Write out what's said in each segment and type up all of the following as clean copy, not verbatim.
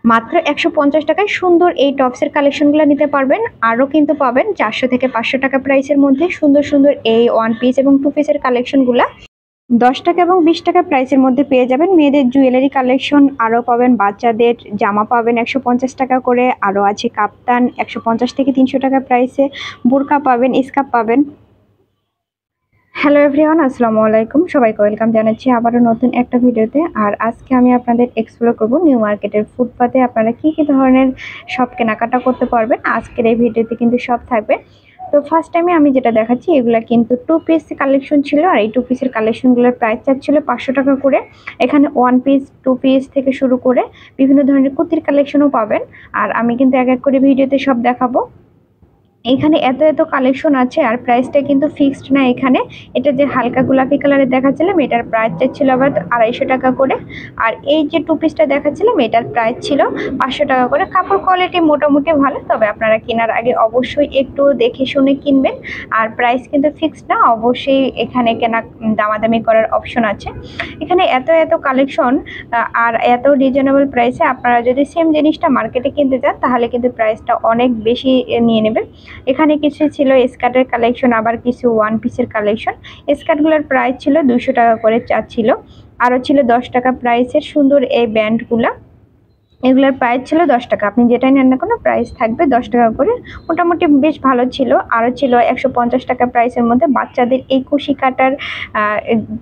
মাত্র 150 টাকায় সুন্দর এই টপসের কালেকশনগুলো নিতে পারবেন। আরও কিন্তু পাবেন 400 থেকে 500 টাকা প্রাইসের মধ্যে সুন্দর সুন্দর এই 1 পিস এবং 2 পিসের কালেকশনগুলো 10 টাকা এবং 20 টাকা প্রাইসের মধ্যে পেয়ে যাবেন। মেয়েদের জুয়েলারি কালেকশন আরও পাবেন, বাচ্চাদের জামা পাবেন 150 টাকা করে, আরও আছে কাপ্তান 150 থেকে 300 টাকা প্রাইসে, বোরকা পাবেন, স্কার্ফ পাবেন। হ্যালো এভরিওয়ান, আসসালামু আলাইকুম, সবাইকে ওয়েলকাম জানাচ্ছি আবারও নতুন একটা ভিডিওতে। আর আজকে আমি আপনাদের এক্সপ্লোর করব নিউ মার্কেটের ফুটপাতে আপনারা কি কি ধরনের সব কেনাকাটা করতে পারবেন। আজকের এই ভিডিওতে কিন্তু সব থাকবে। তো ফার্স্ট টাইমে আমি যেটা দেখাচ্ছি এগুলো কিন্তু 2 পিস কালেকশন ছিল, আর এই 2 পিসের কালেকশনগুলোর প্রাইস চাচ্ছিল 500 টাকা করে। এখানে 1 পিস 2 পিস থেকে শুরু করে বিভিন্ন ধরনের কুর্তির কালেকশনও পাবেন। আর আমি কিন্তু এক এক করে ভিডিওতে সব দেখাবো। এখানে এত এত কালেকশন আছে আর প্রাইসটা কিন্তু ফিক্সড না। এখানে এটা যে হালকা গোলাপি কালারের দেখাচ্ছিলাম এটার প্রাইস ছিল আবার 250 টাকা করে। আর এই যে 2 পিসটা দেখাচ্ছিলাম এটার প্রাইস ছিল 500 টাকা করে। কাপড় কোয়ালিটি মোটামুটি ভালো, তবে আপনারা কেনার আগে অবশ্যই একটু দেখে শুনে কিনবেন। আর প্রাইস কিন্তু ফিক্সড না, অবশ্যই এখানে কেনা দামাদামি করার অপশন আছে। এখানে এত এত কালেকশন আর এত রিজনেবল প্রাইসে আপনারা যদি সেম জিনিসটা মার্কেটে কিনতে যান তাহলে কিন্তু প্রাইসটা অনেক বেশি নিয়ে নেবেন। এখানে কিছু ছিল স্কার্টের কালেকশন, আবার কিছু 1 পিসের কালেকশন। স্কার্টগুলোর প্রাইস ছিল 200 টাকা করে ছিল, আরও ছিল 10 টাকা প্রাইসের সুন্দর এই ব্যান্ডগুলো। এগুলোর প্রাইস ছিল 10 টাকা, আপনি যেটাই নেন না কোনো প্রাইস থাকবে 10 টাকা করে। মোটামুটি বেশ ভালো ছিল। আরও ছিল 150 টাকা প্রাইসের মধ্যে বাচ্চাদের এই কুশি কাটার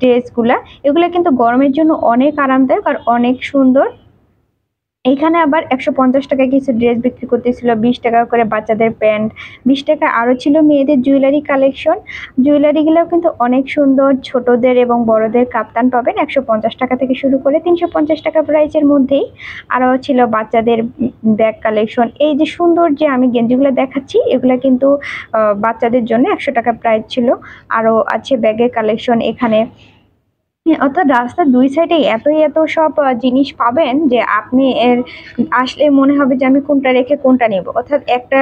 ড্রেসগুলা। এগুলো কিন্তু গরমের জন্য অনেক আরামদায়ক আর অনেক সুন্দর। এইখানে আবার 150 টাকায় কিছু ড্রেস বিক্রি করতেছিল, 20 টাকা করে বাচ্চাদের প্যান্ট, 20 টাকা। আরও ছিল মেয়েদের জুয়েলারি কালেকশন। জুয়েলারিগুলোও কিন্তু অনেক সুন্দর, ছোটদের এবং বড়দের কাপ্তান পাবেন 150 টাকা থেকে শুরু করে 350 টাকা প্রাইসের মধ্যেই। আরও ছিল বাচ্চাদের ব্যাগ কালেকশন। এই যে সুন্দর যে আমি গেঞ্জিগুলো দেখাচ্ছি এগুলো কিন্তু বাচ্চাদের জন্য 100 টাকা প্রাইস ছিল। আরও আছে ব্যাগের কালেকশন এখানে। অর্থাৎ রাস্তার দুই সাইডে এত সব জিনিস পাবেন যে আপনি আসলে মনে হবে যে আমি কোনটা রেখে কোনটা নেব। অর্থাৎ একটা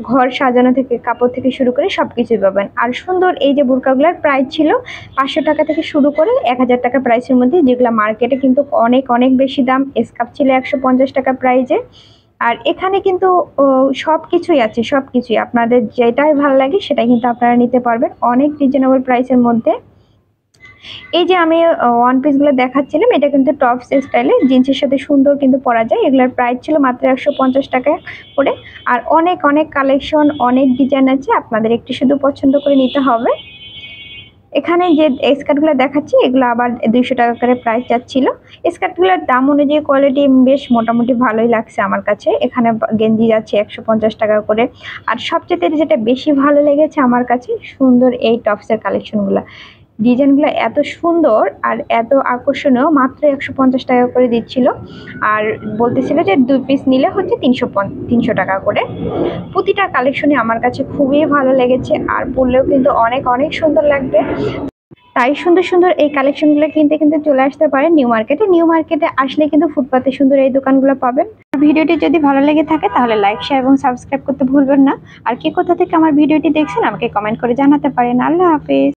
ঘর সাজানো থেকে কাপড় থেকে শুরু করে সব কিছুই পাবেন। আর সুন্দর এই যে বোরকাগুলোর প্রাইস ছিল 500 টাকা থেকে শুরু করে 1000 টাকা প্রাইসের মধ্যে, যেগুলো মার্কেটে কিন্তু অনেক অনেক বেশি দাম। স্কার্ফ ছিল 150 টাকা প্রাইসে। আর এখানে কিন্তু সব কিছুই আছে, সব কিছুই আপনাদের যেটাই ভালো লাগে সেটাই কিন্তু আপনারা নিতে পারবেন অনেক রিজনেবল প্রাইসের মধ্যে। এই যে আমি 1 পিসগুলো দেখাচ্ছিলাম এটা কিন্তু টপস স্টাইলে জিন্সের সাথে সুন্দর কিন্তু পরা যায়। এগুলোর প্রাইস ছিল মাত্র 150 টাকা করে। আর অনেক অনেক কালেকশন, অনেক ডিজাইন আছে, আপনাদের একটু শুধু পছন্দ করে নিতে হবে। এখানে যে স্কার্টগুলো দেখাচ্ছি এগুলো আবার 200 টাকা করে প্রাইস যাচ্ছিল। স্কার্টগুলোর দাম অনুযায়ী কোয়ালিটি বেশ মোটামুটি ভালোই লাগছে আমার কাছে। এখানে গেঞ্জি যাচ্ছে 150 টাকা করে। আর সবচেয়ে যেটা বেশি ভালো লেগেছে আমার কাছে সুন্দর এই টপসের কালেকশনগুলো। ডিজাইনগুলো এত সুন্দর আর এত আকর্ষণীয়, মাত্র 150 টাকা করে দিচ্ছিল। আর বলতেছিল যে 2 পিস নিলে হচ্ছে 300 টাকা করে। প্রতিটা কালেকশনই আমার কাছে খুবই ভালো লেগেছে আর পরলেও কিন্তু অনেক অনেক সুন্দর লাগবে। তাই সুন্দর সুন্দর এই কালেকশনগুলো কিনতে কিন্তু চলে আসতে পারেন নিউ মার্কেটে। নিউ মার্কেটে আসলে কিন্তু ফুটপাতে সুন্দর এই দোকানগুলো পাবেন। ভিডিওটি যদি ভালো লেগে থাকে তাহলে লাইক, শেয়ার এবং সাবস্ক্রাইব করতে ভুলবেন না। আর কে কোথা থেকে আমার ভিডিওটি দেখছেন আমাকে কমেন্ট করে জানাতে পারেন। আল্লাহ হাফেজ।